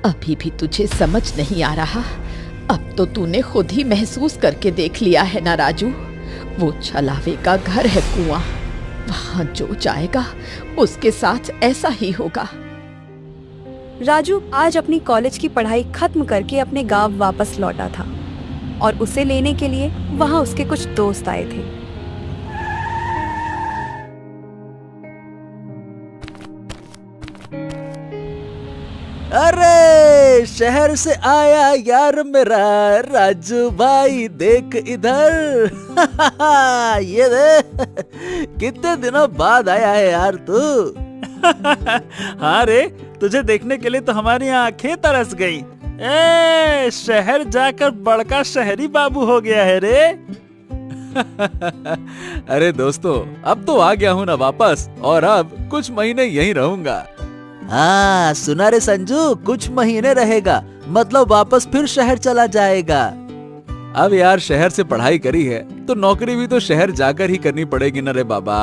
अभी भी तुझे समझ नहीं आ रहा? अब तो तूने खुद ही महसूस करके देख लिया है ना राजू। वो छलावे का घर है कुआं, वहां जो जाएगा उसके साथ ऐसा ही होगा। राजू आज अपनी कॉलेज की पढ़ाई खत्म करके अपने गांव वापस लौटा था और उसे लेने के लिए वहां उसके कुछ दोस्त आए थे। अरे शहर से आया यार मेरा राजू भाई, देख इधर। ये दे, कितने दिनों बाद आया है यार तू। हाँ रे, तुझे देखने के लिए तो हमारी आंखें तरस गई। ए, शहर जाकर बड़का शहरी बाबू हो गया है रे। अरे दोस्तों, अब तो आ गया हूँ ना वापस, और अब कुछ महीने यहीं रहूंगा। हाँ सुना रे संजू, कुछ महीने रहेगा, मतलब वापस फिर शहर चला जाएगा। अब यार शहर से पढ़ाई करी है तो नौकरी भी तो शहर जाकर ही करनी पड़ेगी ना रे बाबा,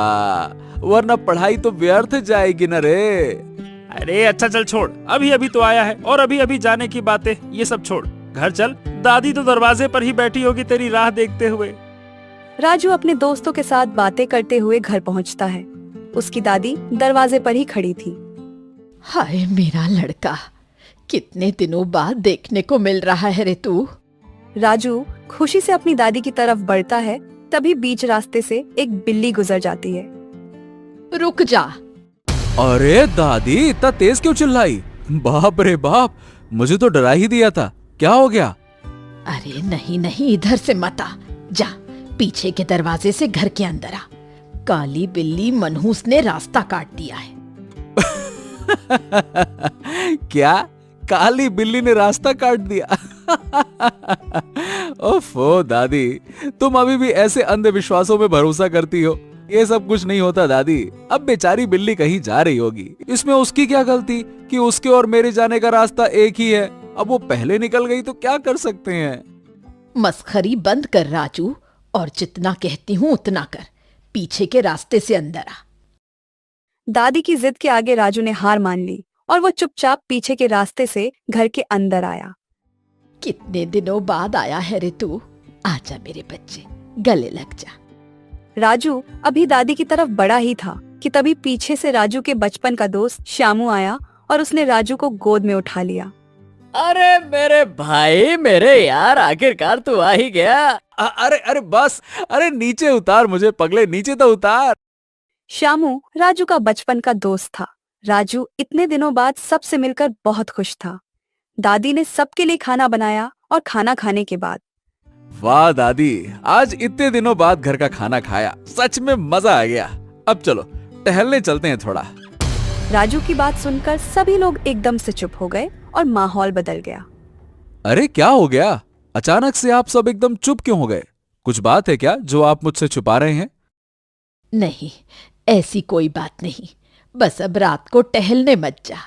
वरना पढ़ाई तो व्यर्थ जाएगी ना रे। अरे अच्छा चल छोड़, अभी अभी तो आया है और अभी अभी जाने की बातें, ये सब छोड़, घर चल। दादी तो दरवाजे पर ही बैठी होगी तेरी राह देखते हुए। राजू अपने दोस्तों के साथ बातें करते हुए घर पहुंचता है। उसकी दादी दरवाजे पर ही खड़ी थी। हाय मेरा लड़का, कितने दिनों बाद देखने को मिल रहा है रे तू। राजू खुशी से अपनी दादी की तरफ बढ़ता है, तभी बीच रास्ते से एक बिल्ली गुजर जाती है। रुक जा। अरे दादी, इतना तेज क्यों चिल्लाई? बाप रे बाप, मुझे तो डरा ही दिया था। क्या हो गया? अरे नहीं नहीं, इधर से मत आ, जा पीछे के दरवाजे से घर के अंदर आ। काली बिल्ली मनहूस ने रास्ता काट दिया है। क्या? काली बिल्ली ने रास्ता काट दिया? ओफो दादी, तुम अभी भी ऐसे अंधविश्वासों में भरोसा करती हो। ये सब कुछ नहीं होता दादी, अब बेचारी बिल्ली कहीं जा रही होगी, इसमें उसकी क्या गलती कि उसके और मेरे जाने का रास्ता एक ही है। अब वो पहले निकल गई तो क्या कर सकते हैं। मस्खरी बंद कर राजू, और जितना कहती हूँ उतना कर, पीछे के रास्ते से अंदर आ। दादी की जिद के आगे राजू ने हार मान ली और वो चुपचाप पीछे के रास्ते से घर के अंदर आया। कितने दिनों बाद आया है रे तू, आजा मेरे बच्चे, गले लग जा। राजू अभी दादी की तरफ बढ़ा ही था कि तभी पीछे से राजू के बचपन का दोस्त श्यामू आया और उसने राजू को गोद में उठा लिया। अरे मेरे भाई, मेरे यार, आखिरकार तू आ ही गया। अरे अरे बस, अरे नीचे उतार मुझे पगले, नीचे तो उतार। श्यामू राजू का बचपन का दोस्त था। राजू इतने दिनों बाद सबसे मिलकर बहुत खुश था। दादी ने सबके लिए खाना बनाया और खाना खाने के बाद, वाह दादी, आज इतने दिनों बाद घर का खाना खाया, सच में मजा आ गया। अब चलो टहलने चलते हैं थोड़ा। राजू की बात सुनकर सभी लोग एकदम से चुप हो गए और माहौल बदल गया। अरे क्या हो गया? अचानक से आप सब एकदम चुप क्यों हो गए? कुछ बात है क्या जो आप मुझसे छुपा रहे हैं? नहीं, ऐसी कोई बात नहीं, बस अब रात को टहलने मत जा।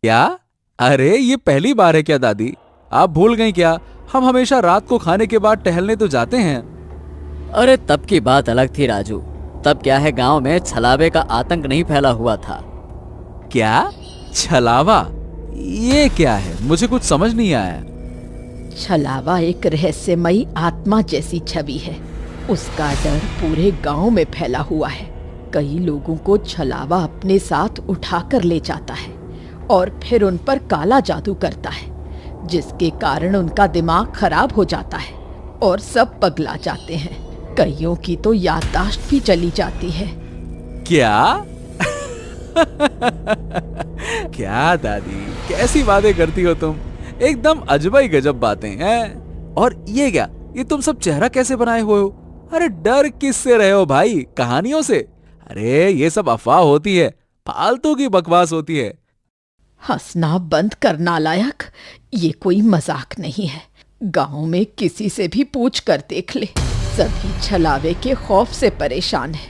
क्या? अरे ये पहली बार है क्या दादी? आप भूल गई क्या? हम हमेशा रात को खाने के बाद टहलने तो जाते हैं। अरे तब की बात अलग थी राजू, तब क्या है, गांव में छलावे का आतंक नहीं फैला हुआ था। क्या? छलावा? ये क्या है? मुझे कुछ समझ नहीं आया। छलावा एक रहस्यमयी आत्मा जैसी छवि है। उसका डर पूरे गांव में फैला हुआ है। कई लोगों को छलावा अपने साथ उठाकर ले जाता है और फिर उन पर काला जादू करता है, जिसके कारण उनका दिमाग खराब हो जाता है और सब पगला जाते हैं। कईयों की तो याददाश्त भी चली जाती है। क्या? क्या दादी, कैसी बातें करती हो तुम? एकदम अजब ही गजब बातें हैं। और ये क्या, ये तुम सब चेहरा कैसे बनाए हुए हो? अरे डर किससे रहे हो भाई? कहानियों से? अरे ये सब अफवाह होती है, फालतू की बकवास होती है। हंसना बंद कर नालायक, ये कोई मजाक नहीं है। गांव में किसी से भी पूछ कर देख ले, सभी छलावे के खौफ से परेशान हैं।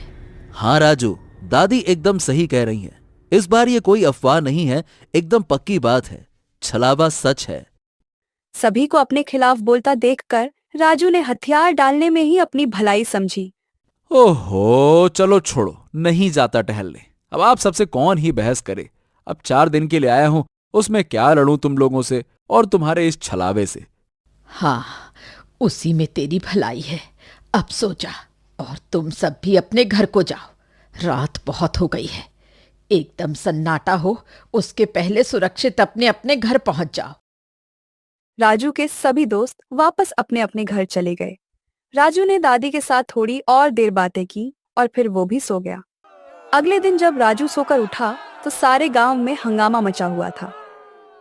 हाँ राजू, दादी एकदम सही कह रही हैं। इस बार ये कोई अफवाह नहीं है, एकदम पक्की बात है। छलावा सच है। सभी को अपने खिलाफ बोलता देखकर राजू ने हथियार डालने में ही अपनी भलाई समझी। ओहो, चलो छोड़ो, नहीं जाता टहलने। अब आप सबसे कौन ही बहस करे। अब 4 दिन के लिए आया हूं, उसमें क्या लड़ूं तुम लोगों से और तुम्हारे इस छलावे से। हाँ, उसी में तेरी भलाई है। अब सो जा और तुम सब भी अपने घर को जाओ। रात बहुत हो गई है। एकदम सन्नाटा हो उसके पहले सुरक्षित अपने अपने घर पहुंच जाओ। राजू के सभी दोस्त वापस अपने अपने घर चले गए। राजू ने दादी के साथ थोड़ी और देर बातें की और फिर वो भी सो गया। अगले दिन जब राजू सोकर उठा तो सारे गांव में हंगामा मचा हुआ था।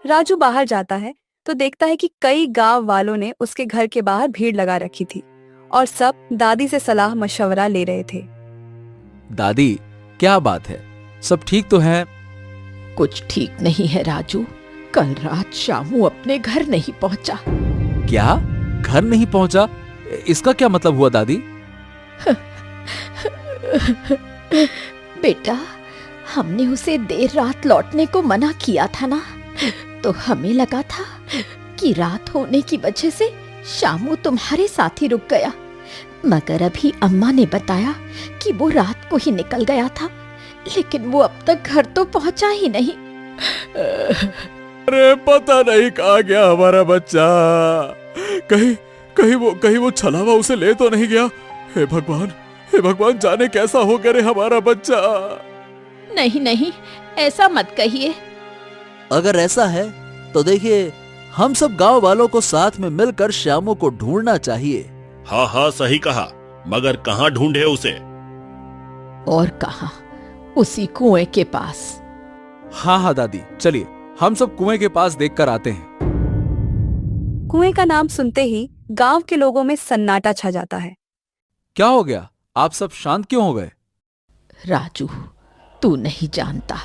राजू बाहर जाता है तो देखता है कि कई गांव वालों ने उसके घर के बाहर भीड़ लगा रखी थी और सब दादी से सलाह मशवरा ले रहे थे। दादी, क्या बात है? सब ठीक तो है? कुछ ठीक नहीं है राजू। कल रात शामू अपने घर नहीं पहुंचा। क्या? घर नहीं पहुंचा? इसका क्या मतलब हुआ दादी? बेटा, हमने उसे देर रात लौटने को मना किया था ना, तो हमें लगा था कि रात होने की वजह से शामू तुम्हारे साथ ही रुक गया। मगर अभी अम्मा ने बताया कि वो रात को ही निकल गया था, लेकिन वो अब तक घर तो पहुंचा ही नहीं। अरे पता नहीं कहाँ गया हमारा बच्चा। कहीं वो छलावा उसे ले तो नहीं गया? हे भगवान, जाने कैसा हो गया रे हमारा बच्चा। नहीं, ऐसा मत कहिए। अगर ऐसा है तो देखिए, हम सब गांव वालों को साथ में मिलकर श्यामू को ढूंढना चाहिए। हाँ, सही कहा, मगर कहाँ ढूंढे उसे? और कहाँ? उसी कुएं के पास। हाँ दादी, चलिए हम सब कुएं के पास देखकर आते हैं। कुएं का नाम सुनते ही गांव के लोगों में सन्नाटा छा जाता है। क्या हो गया? आप सब शांत क्यों हो गए? राजू, तू नहीं जानता,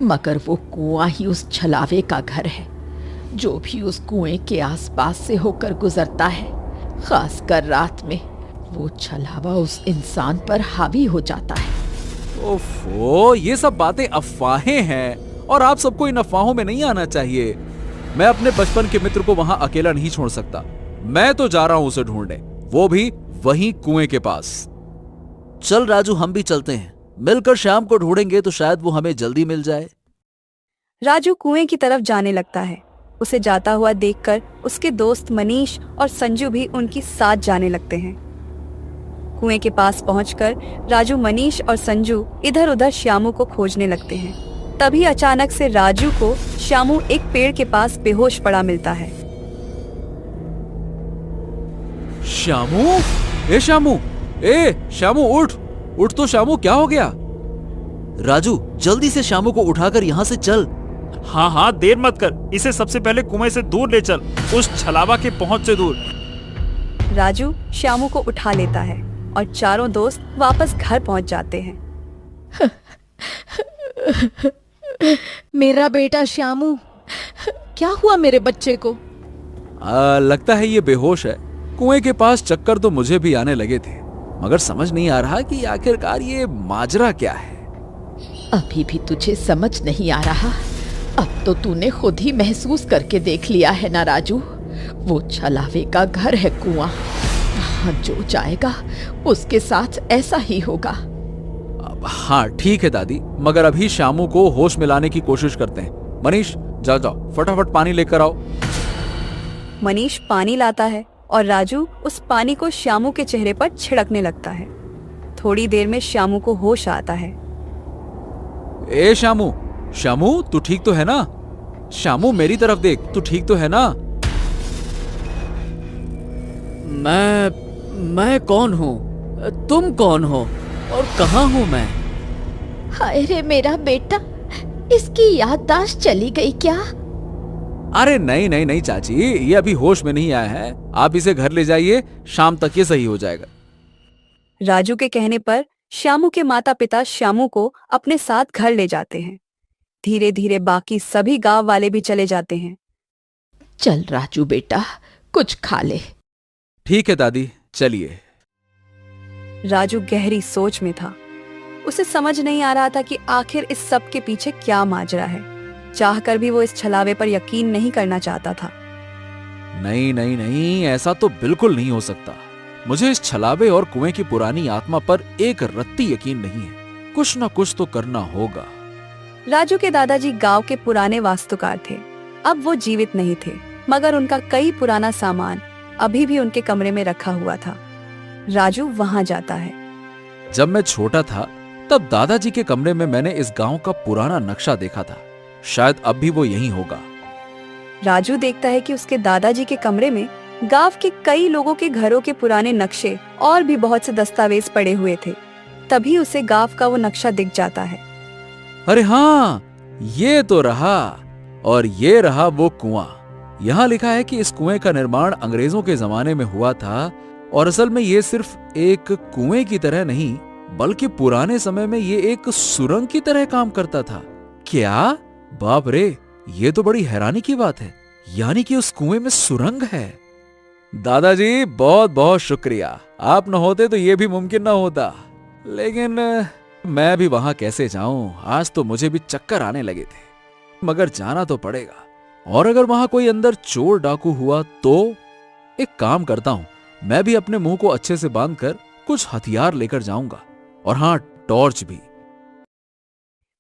मगर वो कुआं ही उस छलावे का घर है। जो भी उस कुएं के आसपास से होकर गुजरता है, खासकर रात में, वो छलावा उस इंसान पर हावी हो जाता है। ओफो, ये सब बातें अफवाहें हैं और आप सबको इन अफवाहों में नहीं आना चाहिए। मैं अपने बचपन के मित्र को वहां अकेला नहीं छोड़ सकता। मैं तो जा रहा हूं उसे ढूंढने, वो भी वहीं कुएं के पास। चल राजू, हम भी चलते हैं। मिलकर शाम को ढूंढेंगे तो शायद वो हमें जल्दी मिल जाए। राजू कुएं की तरफ जाने लगता है। उसे जाता हुआ देखकर उसके दोस्त मनीष और संजू भी उनकी साथ जाने लगते हैं। कुएं के पास पहुंचकर राजू, मनीष और संजू इधर उधर श्यामू को खोजने लगते हैं। तभी अचानक से राजू को श्यामू एक पेड़ के पास बेहोश पड़ा मिलता है। श्यामू, श्यामू उठ तो श्यामू, क्या हो गया? राजू, जल्दी से श्यामू को उठाकर यहाँ से चल। हाँ, देर मत कर, इसे सबसे पहले कुएं से दूर ले चल, उस छलावा के पहुंच से दूर। राजू श्यामू को उठा लेता है और चारों दोस्त वापस घर पहुंच जाते हैं। मेरा बेटा श्यामू, क्या हुआ मेरे बच्चे को? लगता है ये बेहोश है। कुएं के पास चक्कर तो मुझे भी आने लगे थे, मगर समझ नहीं आ रहा कि आखिरकार ये माजरा क्या है। अभी भी तुझे समझ नहीं आ रहा? अब तो तूने खुद ही महसूस करके देख लिया है ना राजू। वो छलावे का घर है कुआं। वहां जो जाएगा उसके साथ ऐसा ही होगा। हाँ ठीक है दादी, मगर अभी श्यामू को होश में लाने की कोशिश करते हैं। मनीष, जाओ फटाफट पानी लेकर आओ। मनीष पानी लाता है और राजू उस पानी को श्यामू के चेहरे पर छिड़कने लगता है। थोड़ी देर में श्यामू को होश आता है। ए श्यामू, तू ठीक तो है ना? श्यामू, मेरी तरफ देख, तू ठीक तो है ना? मैं कौन हूँ? तुम कौन हो और कहाँ हूँ मैं? हाय रे मेरा बेटा, इसकी याददाश्त चली गई क्या? अरे नहीं चाची, ये अभी होश में नहीं आया है। आप इसे घर ले जाइए, शाम तक ये सही हो जाएगा। राजू के कहने पर श्यामू के माता पिता श्यामू को अपने साथ घर ले जाते हैं। धीरे धीरे बाकी सभी गांव वाले भी चले जाते हैं। चल राजू बेटा, कुछ खा ले। ठीक है दादी, चलिए। राजू गहरी सोच में था। उसे समझ नहीं आ रहा था कि आखिर इस सब के पीछे क्या माजरा है। चाहकर भी वो इस छलावे पर यकीन नहीं करना चाहता था। नहीं, ऐसा तो बिल्कुल नहीं हो सकता। मुझे इस छलावे और कुएं की पुरानी आत्मा पर एक रत्ती यकीन नहीं है। कुछ न कुछ तो करना होगा। राजू के दादाजी गांव के पुराने वास्तुकार थे। अब वो जीवित नहीं थे, मगर उनका कई पुराना सामान अभी भी उनके कमरे में रखा हुआ था। राजू वहां जाता है। जब मैं छोटा था तब दादाजी के कमरे में मैंने इस गांव का पुराना नक्शा देखा था। शायद अब भी वो यहीं होगा। राजू देखता है कि उसके दादाजी के कमरे में गांव के कई लोगों के घरों के पुराने नक्शे और भी बहुत से दस्तावेज पड़े हुए थे। तभी उसे गांव का वो नक्शा दिख जाता है। अरे हाँ, ये तो रहा। और ये रहा वो कुआं। यहाँ लिखा है कि इस कुएं का निर्माण अंग्रेजों के जमाने में हुआ था और असल में ये सिर्फ एक कुएं की तरह नहीं बल्कि पुराने समय में ये एक सुरंग की तरह काम करता था। क्या? बाप रे, ये तो बड़ी हैरानी की बात है। यानी कि उस कुएं में सुरंग है। दादाजी बहुत बहुत शुक्रिया। आप न होते तो ये भी मुमकिन न होता। लेकिन मैं भी वहां कैसे जाऊं? आज तो मुझे भी चक्कर आने लगे थे, मगर जाना तो पड़ेगा। और अगर वहां कोई अंदर चोर डाकू हुआ तो एक काम करता हूं, मैं भी अपने मुंह को अच्छे से बांधकर कुछ हथियार लेकर जाऊंगा। और हां, टॉर्च भी।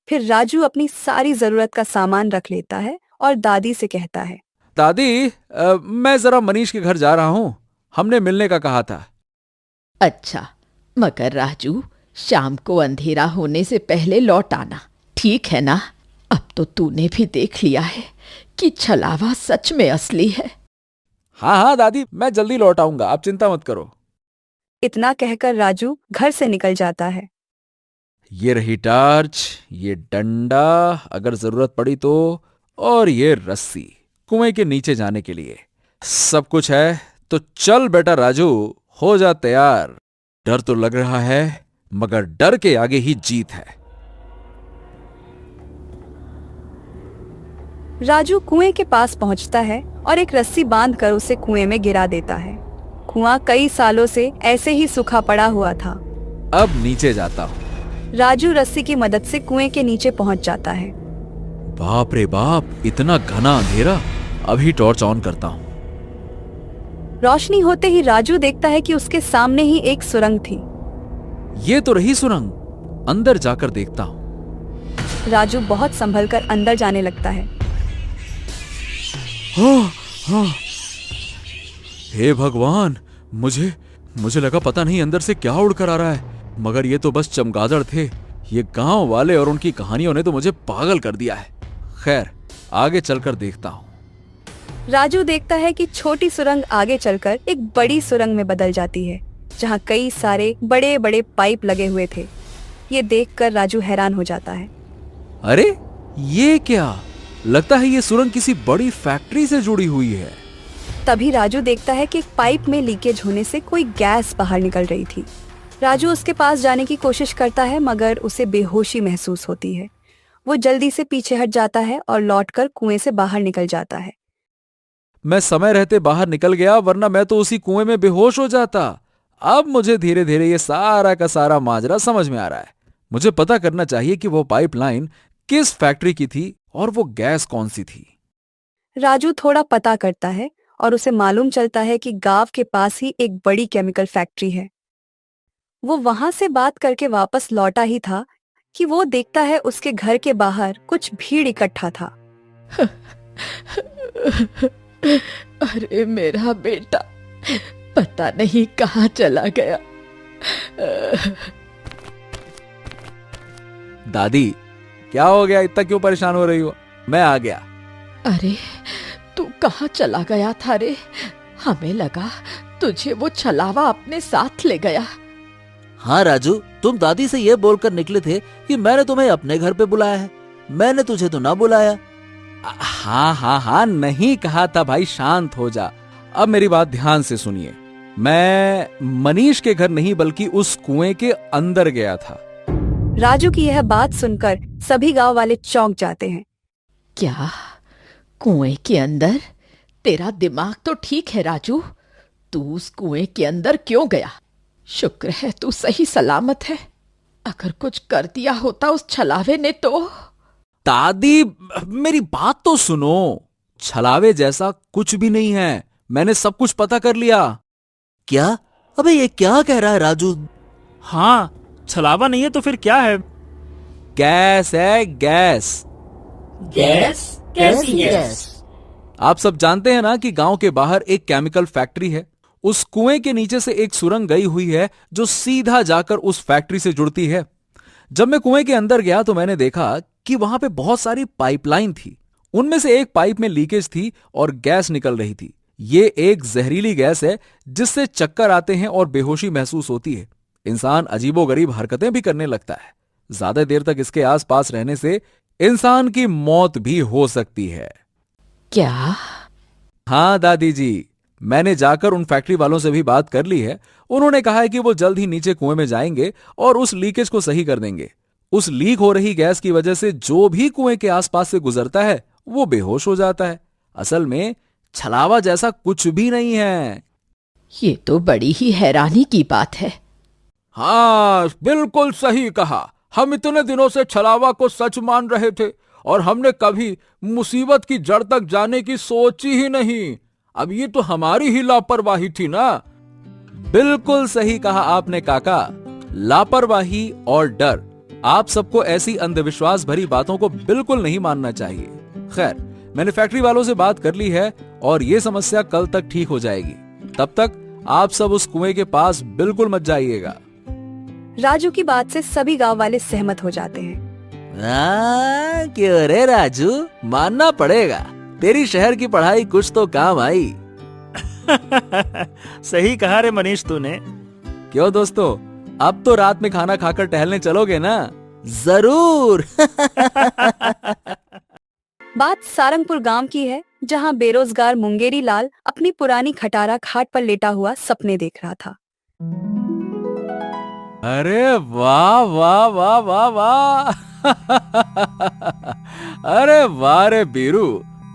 फिर राजू अपनी सारी जरूरत का सामान रख लेता है और दादी से कहता है, दादी, मैं जरा मनीष के घर जा रहा हूं। हमने मिलने का कहा था। अच्छा, मगर राजू, शाम को अंधेरा होने से पहले लौट आना, ठीक है ना? अब तो तूने भी देख लिया है कि छलावा सच में असली है। हाँ हाँ दादी, मैं जल्दी लौट आऊंगा, आप चिंता मत करो। इतना कहकर राजू घर से निकल जाता है। ये रही टार्च, ये डंडा अगर जरूरत पड़ी तो, और ये रस्सी कुएं के नीचे जाने के लिए। सब कुछ है तो चल बेटा राजू, हो जा तैयार। डर तो लग रहा है, मगर डर के आगे ही जीत है। राजू कुएं के पास पहुंचता है और एक रस्सी बांधकर उसे कुएं में गिरा देता है। कुआं कई सालों से ऐसे ही सूखा पड़ा हुआ था। अब नीचे जाता हूं। राजू रस्सी की मदद से कुएं के नीचे पहुंच जाता है। बाप रे बाप, इतना घना अंधेरा। अभी टॉर्च ऑन करता हूं। रोशनी होते ही राजू देखता है कि उसके सामने ही एक सुरंग थी। ये तो रही सुरंग। अंदर जाकर देखता हूं। राजू बहुत संभलकर अंदर जाने लगता है। हे भगवान, मुझे लगा पता नहीं अंदर से क्या उड़कर आ रहा है, मगर ये तो बस चमगादड़ थे। ये गांव वाले और उनकी कहानियों ने तो मुझे पागल कर दिया है। खैर, आगे चलकर देखता हूं। राजू देखता है कि छोटी सुरंग आगे चलकर एक बड़ी सुरंग में बदल जाती है, जहां कई सारे बड़े बड़े पाइप लगे हुए थे। ये देखकर राजू हैरान हो जाता है। अरे ये क्या? लगता है ये सुरंग किसी बड़ी फैक्ट्री से जुड़ी हुई है। तभी राजू देखता है कि एक पाइप में लीकेज होने से कोई गैस बाहर निकल रही थी। राजू उसके पास जाने की कोशिश करता है, मगर उसे बेहोशी महसूस होती है। वो जल्दी से पीछे हट जाता है और लौटकर कुएं से बाहर निकल जाता है। मैं समय रहते बाहर निकल गया, वरना मैं तो उसी कुएं में बेहोश हो जाता। अब मुझे धीरे धीरे ये सारा का सारा माजरा समझ में आ रहा है। मुझे पता करना चाहिए कि वो पाइपलाइन किस फैक्ट्री की थी और वो गैस कौन सी थी। राजू थोड़ा पता करता है और उसे मालूम चलता है कि गांव के पास ही एक बड़ी केमिकल फैक्ट्री है। वो वहां से बात करके वापस लौटा ही था कि वो देखता है उसके घर के बाहर कुछ भीड़ इकट्ठा था। अरे मेरा बेटा, पता नहीं कहाँ चला गया। दादी, क्या हो गया? इतना क्यों परेशान हो रही हो? मैं आ गया। अरे तू कहाँ चला गया था रे? हमें लगा तुझे वो छलावा अपने साथ ले गया। हाँ राजू, तुम दादी से ये बोलकर निकले थे कि मैंने तुम्हें अपने घर पे बुलाया है। मैंने तुझे तो ना बुलाया। हाँ हाँ हाँ, नहीं कहा था भाई, शांत हो जा। अब मेरी बात ध्यान से सुनिए। मैं मनीष के घर नहीं बल्कि उस कुएं के अंदर गया था। राजू की यह बात सुनकर सभी गांव वाले चौंक जाते हैं। क्या? कुएं के अंदर? तेरा दिमाग तो ठीक है राजू, तू उस कुएं के अंदर क्यों गया? शुक्र है तू सही सलामत है। अगर कुछ कर दिया होता उस छलावे ने तो। दादी, मेरी बात तो सुनो। छलावे जैसा कुछ भी नहीं है। मैंने सब कुछ पता कर लिया। क्या? अबे ये क्या कह रहा है राजू? हाँ, छलावा नहीं है तो फिर क्या है? गैस है, गैस। गैस? कैसी गैस? आप सब जानते हैं ना कि गांव के बाहर एक केमिकल फैक्ट्री है। उस कुएं के नीचे से एक सुरंग गई हुई है जो सीधा जाकर उस फैक्ट्री से जुड़ती है। जब मैं कुएं के अंदर गया तो मैंने देखा कि वहां पे बहुत सारी पाइपलाइन थी। उनमें से एक पाइप में लीकेज थी और गैस निकल रही थी। ये एक जहरीली गैस है जिससे चक्कर आते हैं और बेहोशी महसूस होती है। इंसान अजीबोगरीब हरकतें भी करने लगता है। ज्यादा देर तक इसके आसपास रहने से इंसान की मौत भी हो सकती है। क्या? हाँ दादी जी, मैंने जाकर उन फैक्ट्री वालों से भी बात कर ली है। उन्होंने कहा है कि वो जल्द ही नीचे कुएं में जाएंगे और उस लीकेज को सही कर देंगे। उस लीक हो रही गैस की वजह से जो भी कुएं के आसपास से गुजरता है वो बेहोश हो जाता है। असल में छलावा जैसा कुछ भी नहीं है। ये तो बड़ी ही हैरानी की बात है। हाँ, बिल्कुल सही कहा। हम इतने दिनों से छलावा को सच मान रहे थे और हमने कभी मुसीबत की जड़ तक जाने की सोची ही नहीं। अब ये तो हमारी ही लापरवाही थी ना। बिल्कुल सही कहा आपने काका। लापरवाही और डर। आप सबको ऐसी अंधविश्वास भरी बातों को बिल्कुल नहीं मानना चाहिए। खैर, मैंने फैक्ट्री वालों से बात कर ली है और ये समस्या कल तक ठीक हो जाएगी। तब तक आप सब उस कुएं के पास बिल्कुल मत जाइएगा। राजू की बात से सभी गांव वाले सहमत हो जाते हैं। क्यों रे राजू, मानना पड़ेगा, तेरी शहर की पढ़ाई कुछ तो काम आई। सही कहा रे मनीष तूने। क्यों दोस्तों, अब तो रात में खाना खाकर टहलने चलोगे ना? जरूर। बात सारंगपुर गांव की है, जहां बेरोजगार मुंगेरी लाल अपनी पुरानी खटारा खाट पर लेटा हुआ सपने देख रहा था। अरे वाह वाह वाह वाह वाह। अरे वाह रे बीरू,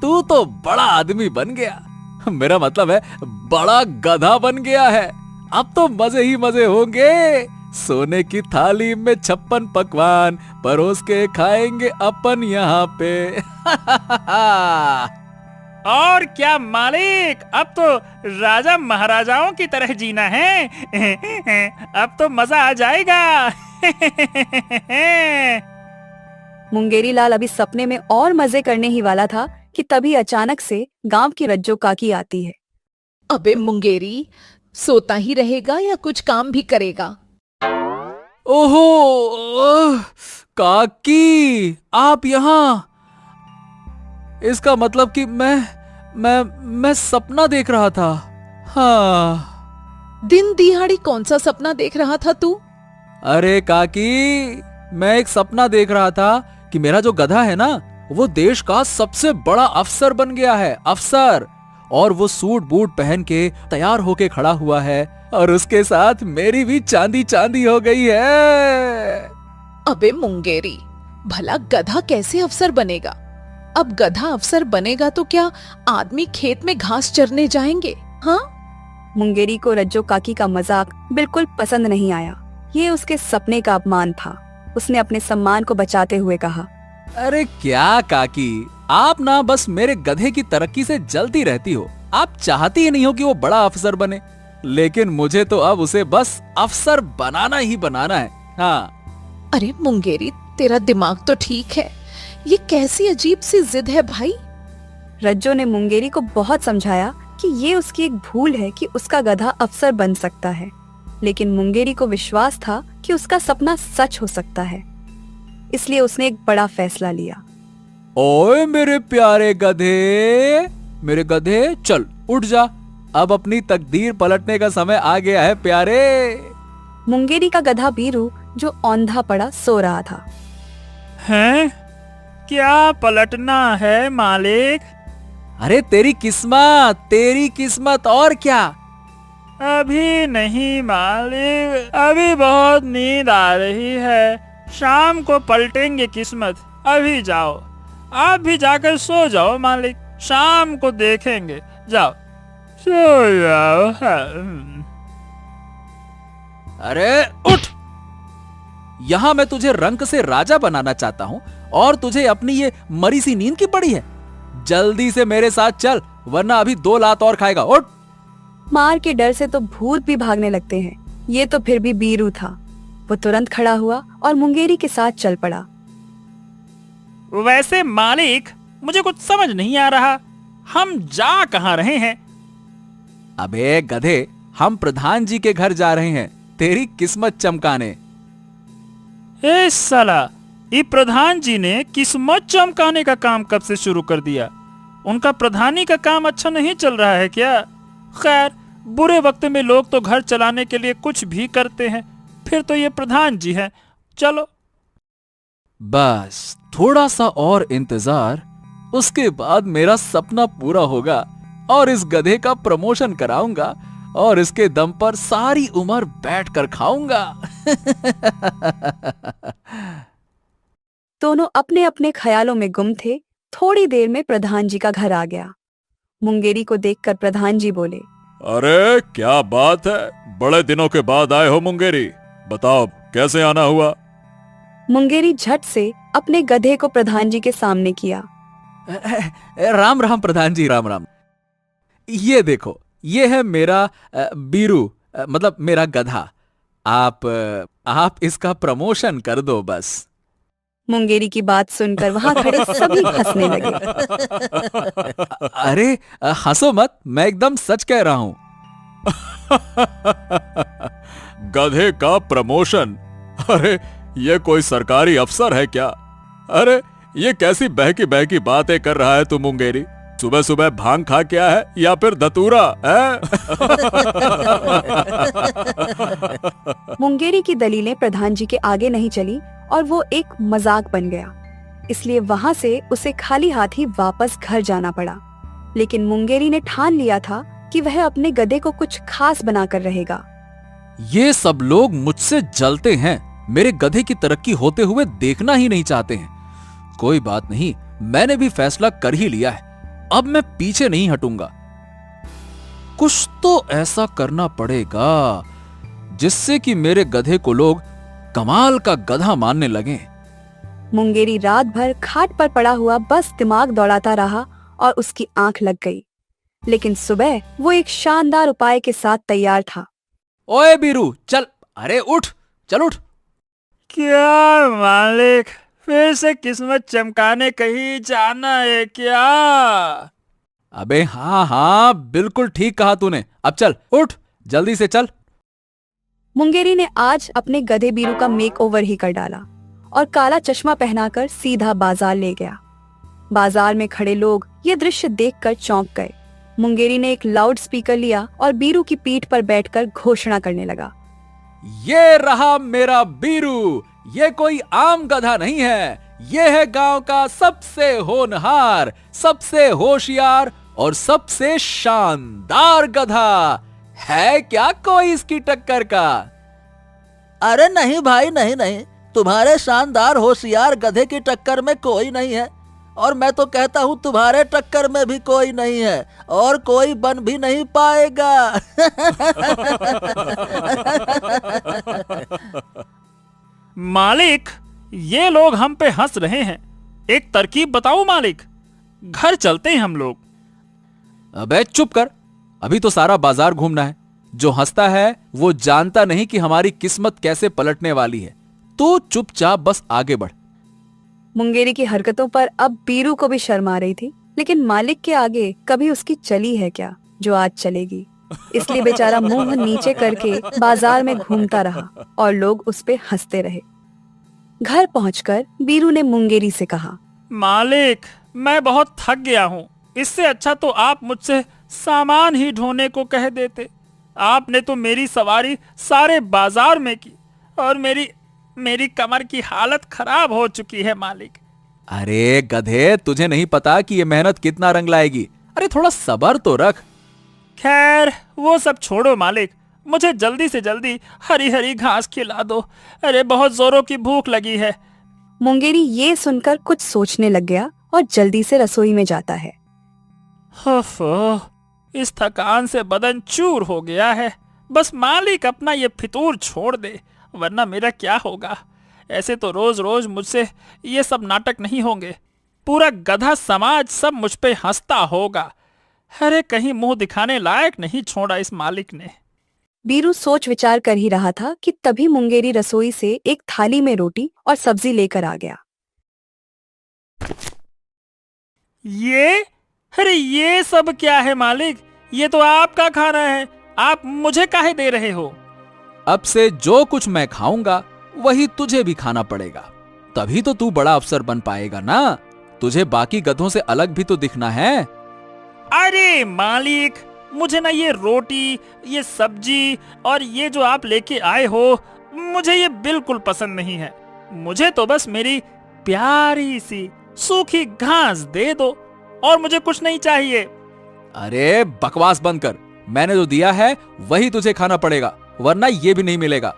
तू तो बड़ा आदमी बन गया। मेरा मतलब है बड़ा गधा बन गया है। अब तो मजे ही मजे होंगे। सोने की थाली में 56 पकवान परोस के खाएंगे अपन यहाँ पे। और क्या मालिक, अब तो राजा महाराजाओं की तरह जीना है। अब तो मजा आ जाएगा। मुंगेरी लाल अभी सपने में और मजे करने ही वाला था कि तभी अचानक से गांव की रज्जो काकी आती है। अबे मुंगेरी, सोता ही रहेगा या कुछ काम भी करेगा? ओहो काकी, आप यहाँ? इसका मतलब कि मैं सपना देख रहा था। हाँ। दिन दिहाड़ी कौन सा सपना देख रहा था तू? अरे काकी, मैं एक सपना देख रहा था कि मेरा जो गधा है ना, वो देश का सबसे बड़ा अफसर बन गया है। अफसर। और वो सूट बूट पहन के तैयार होके खड़ा हुआ है और उसके साथ मेरी भी चांदी चांदी हो गई है। अबे मुंगेरी, भला गधा कैसे अफसर बनेगा? अब गधा अफसर बनेगा तो क्या आदमी खेत में घास चरने जाएंगे? हाँ? मुंगेरी को रज्जो काकी का मजाक बिल्कुल पसंद नहीं आया। ये उसके सपने का अपमान था। उसने अपने सम्मान को बचाते हुए कहा, अरे क्या काकी, आप ना बस मेरे गधे की तरक्की से जलती रहती हो। आप चाहती ही नहीं हो कि वो बड़ा अफसर बने, लेकिन मुझे तो अब उसे बस अफसर बनाना ही बनाना है। हाँ। अरे मुंगेरी, तेरा दिमाग तो ठीक है, ये कैसी अजीब सी जिद है भाई? रज्जो ने मुंगेरी को बहुत समझाया कि ये उसकी एक भूल है कि उसका गधा अफसर बन सकता है, लेकिन मुंगेरी को विश्वास था कि उसका सपना सच हो सकता है। इसलिए उसने एक बड़ा फैसला लिया। ओए मेरे प्यारे गधे, मेरे गधे, चल उठ जा। अब अपनी तकदीर पलटने का समय आ गया है प्यारे। मुंगेरी का गधा बीरू, जो औंधा पड़ा सो रहा था। हैं? क्या पलटना है मालिक? अरे तेरी किस्मत और क्या? अभी नहीं मालिक, अभी बहुत नींद आ रही है। शाम को पलटेंगे किस्मत। अभी जाओ, आप भी जाकर सो जाओ मालिक, शाम को देखेंगे। जाओ सो जाओ। अरे उठ, यहाँ मैं तुझे रंक से राजा बनाना चाहता हूँ और तुझे अपनी ये मरी सी नींद की पड़ी है। जल्दी से मेरे साथ चल, वरना अभी 2 लात और खाएगा। उठ। मार के डर से तो भूत भी भागने लगते हैं। ये तो फिर भी बीरू था। वो तुरंत खड़ा हुआ और मुंगेरी के साथ चल पड़ा। वैसे मालिक, मुझे कुछ समझ नहीं आ रहा, हम जा कहाँ रहे हैं? अबे गधे, हम प्रधान जी के घर जा रहे हैं तेरी किस्मत चमकाने। ए साला, ये प्रधान जी ने किस्मत चमकाने का काम कब से शुरू कर दिया? उनका प्रधानी का काम अच्छा नहीं चल रहा है क्या? खैर, बुरे वक्त में लोग तो घर चलाने के लिए कुछ भी करते हैं, फिर तो ये प्रधान जी हैं। चलो बस थोड़ा सा और इंतजार, उसके बाद मेरा सपना पूरा होगा और इस गधे का प्रमोशन कराऊंगा और इसके दम पर सारी उम्र बैठकर खाऊंगा। दोनों अपने अपने ख्यालों में गुम थे। थोड़ी देर में प्रधान जी का घर आ गया। मुंगेरी को देखकर प्रधान जी बोले, अरे क्या बात है, बड़े दिनों के बाद आए हो मुंगेरी, बताओ कैसे आना हुआ? मुंगेरी झट से अपने गधे को प्रधान जी के सामने किया। राम राम प्रधान जी, राम राम। ये देखो, ये है मेरा बीरू, मतलब मेरा गधा। आप इसका प्रमोशन कर दो बस। मुंगेरी की बात सुनकर वहां खड़े सभी हंसने लगे। अरे हंसो मत, मैं एकदम सच कह रहा हूं। गधे का प्रमोशन? अरे ये कोई सरकारी अफसर है क्या? अरे ये कैसी बहकी बहकी बातें कर रहा है तू मुंगेरी? सुबह सुबह भांग खा क्या है या फिर धतूरा है? मुंगेरी की दलीलें प्रधान जी के आगे नहीं चली और वो एक मजाक बन गया। इसलिए वहां से उसे खाली हाथ ही वापस घर जाना पड़ा। लेकिन मुंगेरी ने ठान लिया था कि वह अपने गधे को कुछ खास बनाकर रहेगा। ये सब लोग मुझसे जलते हैं, मेरे गधे की तरक्की होते हुए देखना ही नहीं चाहते हैं। कोई बात नहीं, मैंने भी फैसला कर ही लिया है, अब मैं पीछे नहीं हटूंगा। कुछ तो ऐसा करना पड़ेगा जिससे कि मेरे गधे को लोग कमाल का गधा मानने लगे। मुंगेरी रात भर खाट पर पड़ा हुआ बस दिमाग दौड़ाता रहा और उसकी आंख लग गई। लेकिन सुबह वो एक शानदार उपाय के साथ तैयार था। ओए बीरू, चल, अरे उठ, चल उठ। क्या मालिक, फिर से किस्मत चमकाने कहीं जाना है क्या? अबे हाँ हाँ, बिल्कुल ठीक कहा तूने। अब चल उठ, जल्दी से चल। मुंगेरी ने आज अपने गधे बीरू का मेकओवर ही कर डाला और काला चश्मा पहनाकर सीधा बाजार ले गया। बाजार में खड़े लोग ये दृश्य देखकर चौंक गए। मुंगेरी ने एक लाउड स्पीकर लिया और बीरू की पीठ पर बैठकर घोषणा करने लगा, ये रहा मेरा बीरू, ये कोई आम गधा नहीं है, ये है गांव का सबसे होनहार, सबसे होशियार और सबसे शानदार गधा। है क्या कोई इसकी टक्कर का? अरे नहीं भाई, नहीं नहीं, तुम्हारे शानदार होशियार गधे की टक्कर में कोई नहीं है, और मैं तो कहता हूं तुम्हारे टक्कर में भी कोई नहीं है और कोई बन भी नहीं पाएगा। मालिक, ये लोग हम पे हंस रहे हैं, एक तरकीब बताओ मालिक, घर चलते हैं हम लोग। अबे चुप कर, अभी तो सारा बाजार घूमना है। जो हंसता है वो जानता नहीं कि हमारी किस्मत कैसे पलटने वाली है। तू चुपचाप बस आगे बढ़। मुंगेरी की हरकतों पर अब बीरू को भी शर्म आ रही थी, लेकिन मालिक के आगे कभी उसकी चली है क्या जो आज चलेगी। इसलिए बेचारा मुंह नीचे करके बाजार में घूमता रहा और लोग उस पे हंसते रहे। घर पहुंचकर बीरू ने मुंगेरी से कहा, मालिक, मैं बहुत थक गया हूँ, इससे अच्छा तो आप मुझसे सामान ही ढोने को कह देते। आपने तो मेरी सवारी सारे बाजार में की और मेरी कमर की हालत खराब हो चुकी है मालिक। अरे गधे, तुझे नहीं पता कि ये मेहनत कितना रंग लाएगी। अरे थोड़ा सब्र तो रख। खैर वो सब छोड़ो मालिक, मुझे जल्दी से जल्दी हरी हरी घास खिला दो। अरे बहुत जोरों की भूख लगी है। मुंगेरी ये सुनकर कुछ सोचने लग गया और जल्दी से रसोई में जाता है। इस थकान से बदन चूर हो गया है। बस मालिक अपना ये फितूर छोड़ दे, वरना मेरा क्या होगा। ऐसे तो रोज रोज मुझसे ये सब नाटक नहीं होंगे, पूरा गधा समाज सब मुझ पे हंसता होगा। अरे कहीं मुंह दिखाने लायक नहीं छोड़ा इस मालिक ने। बीरू सोच विचार कर ही रहा था कि तभी मुंगेरी रसोई से एक थाली में रोटी और सब्जी लेकर आ गया। ये अरे ये सब क्या है मालिक? ये तो आपका खाना है, आप मुझे काहे दे रहे हो? अब से जो कुछ मैं खाऊंगा वही तुझे भी खाना पड़ेगा, तभी तो तू बड़ा अफसर बन पाएगा ना। तुझे बाकी गधों से अलग भी तो दिखना है। अरे मालिक, मुझे ना ये रोटी, ये सब्जी और ये जो आप लेके आए हो, मुझे ये बिल्कुल पसंद नहीं है। मुझे तो बस मेरी प्यारी सी सूखी घास दे दो और मुझे कुछ नहीं चाहिए। अरे बकवास बंद कर, मैंने जो दिया है वही तुझे खाना पड़ेगा, वरना ये भी नहीं मिलेगा।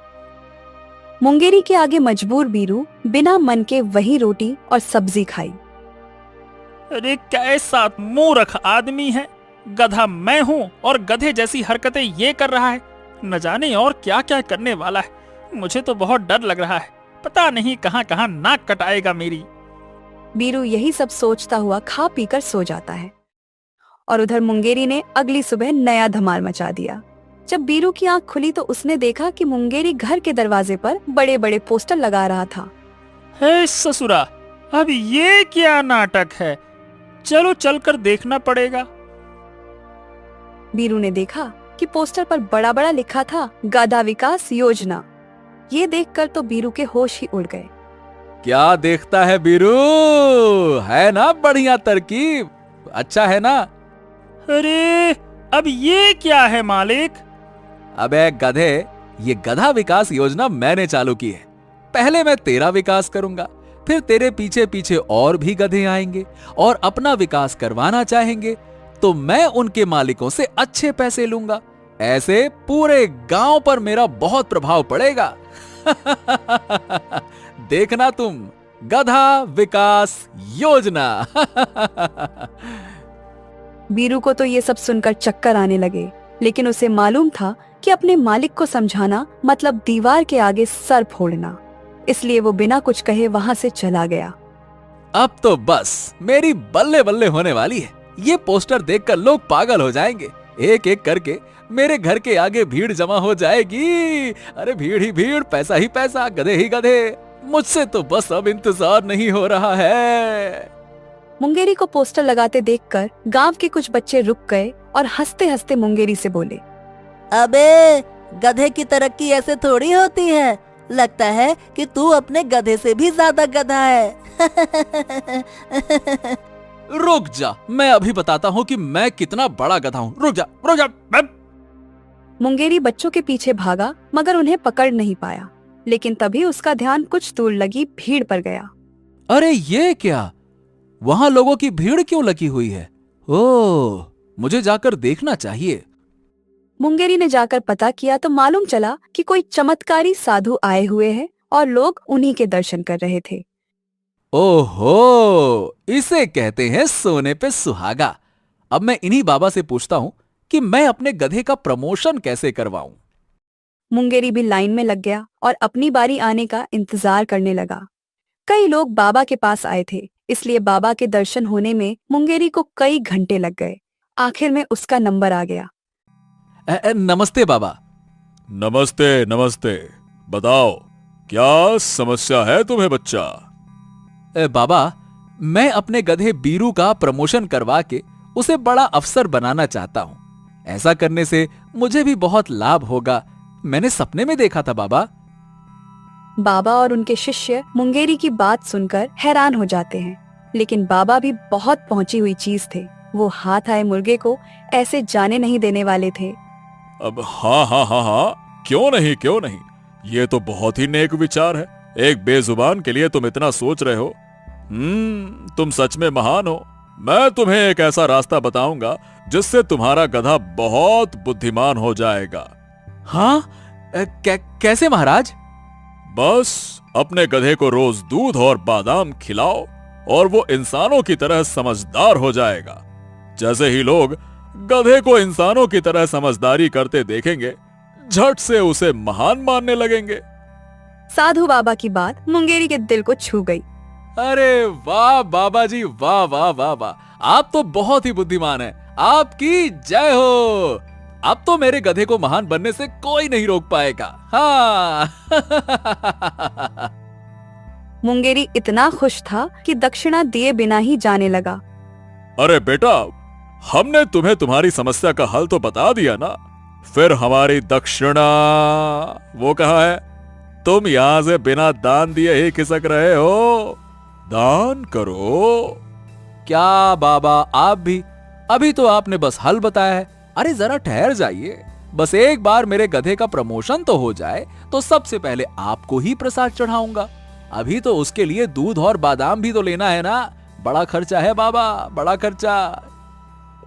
मुंगेरी के आगे मजबूर बीरू बिना मन के वही रोटी और सब्जी खाई। अरे कैसा मूर्ख आदमी है, गधा मैं हूँ और गधे जैसी हरकतें ये कर रहा है। न जाने और क्या क्या करने वाला है। मुझे तो बहुत डर लग रहा है, पता नहीं कहाँ कहाँ नाक कटाएगा मेरी। बीरू यही सब सोचता हुआ खा पीकर सो जाता है और उधर मुंगेरी ने अगली सुबह नया धमाल मचा दिया। जब बीरू की आंख खुली तो उसने देखा कि मुंगेरी घर के दरवाजे पर बड़े बड़े पोस्टर लगा रहा था। हे ससुरा, अब ये क्या नाटक है? चलो चलकर देखना पड़ेगा। बीरू ने देखा कि पोस्टर पर बड़ा बड़ा लिखा था गधा विकास योजना। ये देखकर तो बीरू के होश ही उड़ गए। क्या देखता है बीरू, है ना बढ़िया तरकीब, अच्छा है ना? अरे अब ये क्या है मालिक? अबे गधे, ये गधा विकास योजना मैंने चालू की है। पहले मैं तेरा विकास करूंगा, फिर तेरे पीछे पीछे और भी गधे आएंगे और अपना विकास करवाना चाहेंगे तो मैं उनके मालिकों से अच्छे पैसे लूंगा। ऐसे पूरे गांव पर मेरा बहुत प्रभाव पड़ेगा। देखना तुम, गधा विकास योजना। बीरू को तो ये सब सुनकर चक्कर आने लगे, लेकिन उसे मालूम था कि अपने मालिक को समझाना मतलब दीवार के आगे सर फोड़ना, इसलिए वो बिना कुछ कहे वहां से चला गया। अब तो बस मेरी बल्ले बल्ले होने वाली है। ये पोस्टर देखकर लोग पागल हो जाएंगे। एक एक करके मेरे घर के आगे भीड़ जमा हो जाएगी। अरे भीड़ ही भीड़, पैसा ही पैसा, गधे ही गधे। मुझसे तो बस अब इंतजार नहीं हो रहा है। मुंगेरी को पोस्टर लगाते देखकर गांव के कुछ बच्चे रुक गए और हंसते हंसते मुंगेरी से बोले, अबे गधे की तरक्की ऐसे थोड़ी होती है। लगता है कि तू अपने गधे से भी ज्यादा गधा है। रुक जा, मैं अभी बताता हूँ कि मैं कितना बड़ा गधा हूँ। रुक जा, रुक जा। मुंगेरी बच्चों के पीछे भागा मगर उन्हें पकड़ नहीं पाया, लेकिन तभी उसका ध्यान कुछ दूर लगी भीड़ पर गया। अरे ये क्या, वहां लोगों की भीड़ क्यों लगी हुई है? ओह, मुझे जाकर देखना चाहिए। मुंगेरी ने जाकर पता किया तो मालूम चला कि कोई चमत्कारी साधु आए हुए हैं और लोग उन्हीं के दर्शन कर रहे थे। ओहो, इसे कहते हैं सोने पे सुहागा। अब मैं इन्हीं बाबा से पूछता हूँ कि मैं अपने गधे का प्रमोशन कैसे करवाऊं। मुंगेरी भी लाइन में लग गया और अपनी बारी आने का इंतजार करने लगा। कई लोग बाबा के पास आए थे, इसलिए बाबा के दर्शन होने में मुंगेरी को कई घंटे लग गए। आखिर में उसका नंबर आ गया। नमस्ते बाबा। नमस्ते नमस्ते, बताओ क्या समस्या है तुम्हें बच्चा? बाबा, मैं अपने गधे बीरू का प्रमोशन करवा के उसे बड़ा अफसर बनाना चाहता हूँ। ऐसा करने से मुझे भी बहुत लाभ होगा। मैंने सपने में देखा था बाबा। बाबा और उनके शिष्य मुंगेरी की बात सुनकर हैरान हो जाते हैं, लेकिन बाबा भी बहुत पहुंची हुई चीज थे। वो हाथ आए मुर्गे को ऐसे जाने नहीं देने वाले थे। अब हाँ, क्यों नहीं, ये तो बहुत ही नेक विचार है। एक बेजुबान के लिए तुम इतना सोच रहे हो। तुम सच में महान हो। मैं तुम्हें एक ऐसा रास्ता बताऊंगा जिससे तुम्हारा गधा बहुत बुद्धिमान हो जाएगा। हाँ, कैसे महाराज? बस अपने गधे को रोज दूध और बादाम खिलाओ और वो इंसानों की तरह समझदार हो जाएगा। जैसे ही लोग गधे को इंसानों की तरह समझदारी करते देखेंगे, झट से उसे महान मानने लगेंगे। साधु बाबा की बात मुंगेरी के दिल को छू गई। अरे वाह बाबा जी, वाह वाह वाह वाह, आप तो बहुत ही बुद्धिमान हैं। आपकी जय हो। अब तो मेरे गधे को महान बनने से कोई नहीं रोक पाएगा। हाँ। मुंगेरी इतना खुश था कि दक्षिणा दिए बिना ही जाने लगा। अरे बेटा, हमने तुम्हें तुम्हारी समस्या का हल तो बता दिया ना, फिर हमारी दक्षिणा वो कहाँ है? तुम यहाँ से बिना दान दिए ही खिसक रहे हो। दान करो। क्या बाबा आप भी? अभी तो आपने बस हल बताया है। अरे जरा ठहर जाइए, बस एक बार मेरे गधे का प्रमोशन तो हो जाए तो सबसे पहले आपको ही प्रसाद चढ़ाऊंगा। अभी तो उसके लिए दूध और बादाम भी तो लेना है ना। बड़ा खर्चा है बाबा, बड़ा खर्चा।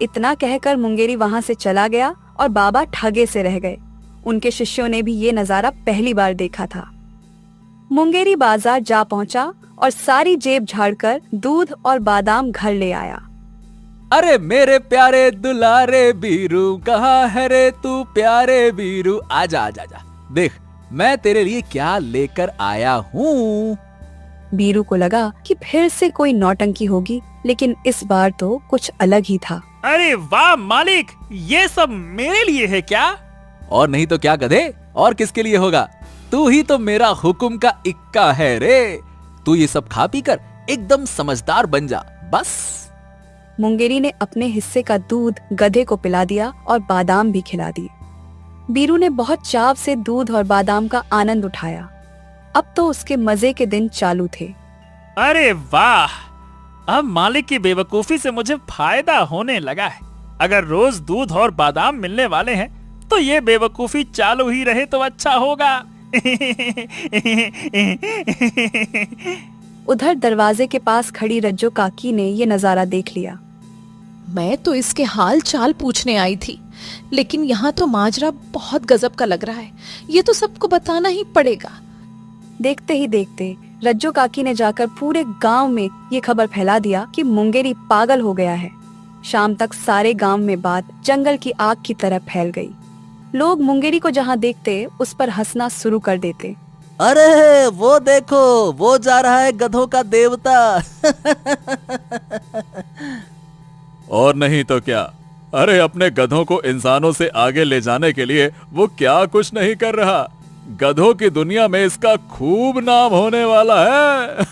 इतना कहकर मुंगेरी वहां से चला गया और बाबा ठगे से रह गए। उनके शिष्यों ने भी ये नजारा पहली बार देखा था। मुंगेरी बाजार जा पहुंचा और सारी जेब झाड़कर दूध और बादाम घर ले आया। अरे मेरे प्यारे दुलारे बीरू, कहाँ है रे तू प्यारे बीरू? आजा आजा आजा, देख मैं तेरे लिए क्या लेकर आया हूँ। बीरू को लगा कि फिर से कोई नौटंकी होगी, लेकिन इस बार तो कुछ अलग ही था। अरे वाह मालिक, ये सब मेरे लिए है क्या? और नहीं तो क्या गधे, और किसके लिए होगा? तू ही तो मेरा हुक्म का इक्का है रे। तू ये सब खा पी कर एकदम समझदार बन जा बस। मुंगेरी ने अपने हिस्से का दूध गधे को पिला दिया और बादाम भी खिला दिए। बीरू ने बहुत चाव से दूध और बादाम का आनंद उठाया। अब तो उसके मजे के दिन चालू थे। अरे वाह, अब मालिक की बेवकूफी से मुझे फायदा होने लगा है। अगर रोज दूध और बादाम मिलने वाले हैं तो ये बेवकूफी चालू ही रहे तो अच्छा होगा। उधर दरवाजे के पास खड़ी रज्जो काकी ने ये नजारा देख लिया। मैं तो इसके हाल चाल पूछने आई थी, लेकिन यहाँ तो माजरा बहुत गजब का लग रहा है। ये तो सबको बताना ही पड़ेगा। देखते ही देखते रज्जो काकी ने जाकर पूरे गांव में ये खबर फैला दिया कि मुंगेरी पागल हो गया है। शाम तक सारे गांव में बात जंगल की आग की तरह फैल गई। लोग मुंगेरी को जहां देखते उस पर हंसना शुरू कर देते। अरे वो देखो, वो जा रहा है गधों का देवता। और नहीं तो क्या, अरे अपने गधों को इंसानों से आगे ले जाने के लिए वो क्या कुछ नहीं कर रहा। गधों की दुनिया में इसका खूब नाम होने वाला है।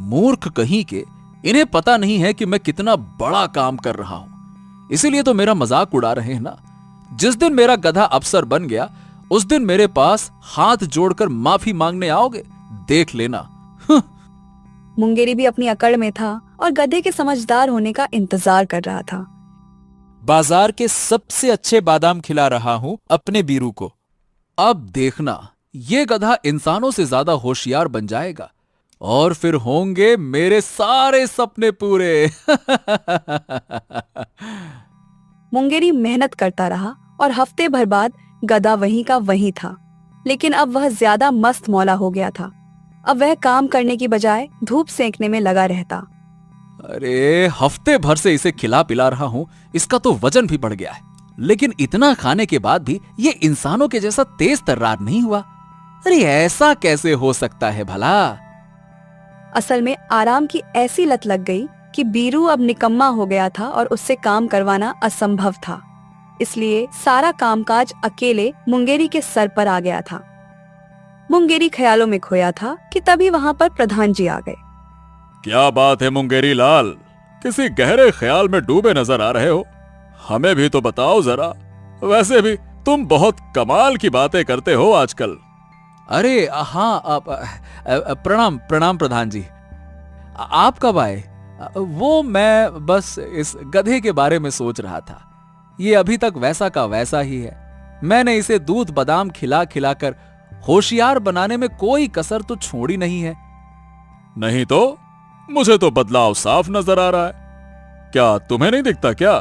मूर्ख कहीं के, इन्हें पता नहीं है कि मैं कितना बड़ा काम कर रहा हूं, इसीलिए तो मेरा मजाक उड़ा रहे हैं ना। जिस दिन मेरा गधा अफसर बन गया उस दिन मेरे पास हाथ जोड़कर माफी मांगने आओगे, देख लेना। मुंगेरी भी अपनी अकड़ में था और गधे के समझदार होने का इंतजार कर रहा था। बाजार के सबसे अच्छे बादाम खिला रहा हूं अपने बीरू को। अब देखना, ये गधा इंसानों से ज्यादा होशियार बन जाएगा और फिर होंगे मेरे सारे सपने पूरे। मुंगेरी मेहनत करता रहा और हफ्ते भर बाद गधा वहीं का वहीं था, लेकिन अब वह ज्यादा मस्त मौला हो गया था। अब वह काम करने की बजाय धूप सेंकने में लगा रहता। अरे हफ्ते भर से इसे खिला पिला रहा हूं, इसका तो वजन भी बढ़ गया है, लेकिन इतना खाने के बाद भी ये इंसानों के जैसा तेज तर्रार नहीं हुआ। अरे ऐसा कैसे हो सकता है भला? असल में आराम की ऐसी लत लग गई कि बीरू अब निकम्मा हो गया था और उससे काम करवाना असंभव था। इसलिए सारा कामकाज अकेले मुंगेरी के सर पर आ गया था। मुंगेरी ख्यालों में खोया था कि तभी वहां पर प्रधान जी आ गए। क्या बात है मुंगेरी लाल, किसी गहरे ख्याल में डूबे नजर आ रहे हो? हमें भी तो बताओ जरा। वैसे भी तुम बहुत कमाल की बातें करते हो आजकल। अरे हाँ, प्रणाम प्रणाम प्रधान जी। आप कब आए? वो मैं बस इस गधे के बारे में सोच रहा था। ये अभी तक वैसा का वैसा ही है। मैंने इसे दूध बादाम खिला खिलाकर होशियार बनाने में कोई कसर तो छोड़ी नहीं है। नहीं तो मुझे तो बदलाव साफ नजर आ रहा है। क्या तुम्हें नहीं दिखता क्या?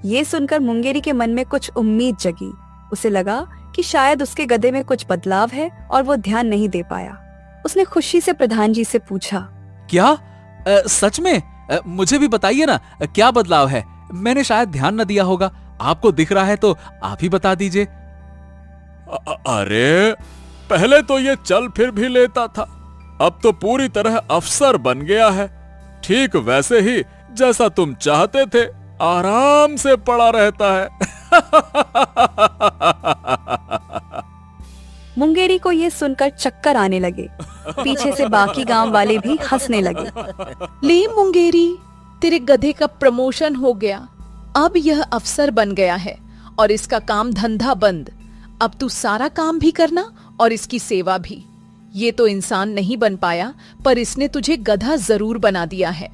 ये सुनकर मुंगेरी के मन में कुछ उम्मीद जगी। उसे लगा कि शायद उसके गधे में कुछ बदलाव है और वो ध्यान नहीं दे पाया। उसने खुशी से प्रधान जी से पूछा, क्या सच में? मुझे भी बताइए ना, क्या बदलाव है? मैंने शायद ध्यान न दिया होगा। आपको दिख रहा है तो आप ही बता दीजिए। अरे पहले तो ये चल फिर भी लेता था, अब तो पूरी तरह अफसर बन गया है। ठीक वैसे ही जैसा तुम चाहते थे, आराम से पड़ा रहता है। मुंगेरी को ये सुनकर चक्कर आने लगे। पीछे से बाकी गांव वाले भी हंसने लगे। ले मुंगेरी, तेरे गधे का प्रमोशन हो गया। अब यह अफसर बन गया है और इसका काम धंधा बंद। अब तू सारा काम भी करना और इसकी सेवा भी। ये तो इंसान नहीं बन पाया, पर इसने तुझे गधा जरूर बना दिया है।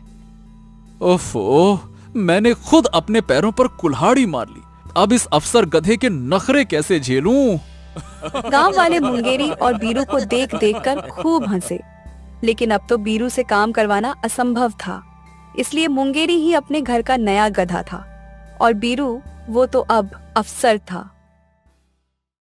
ओफो, मैंने खुद अपने पैरों पर कुल्हाड़ी मार ली। अब इस अफसर गधे के नखरे कैसे झेलूं? गांव वाले मुंगेरी और बीरू को देख देख कर खूब हंसे। लेकिन अब तो बीरू से काम करवाना असंभव था, इसलिए मुंगेरी ही अपने घर का नया गधा था और बीरू वो तो अब अफसर था।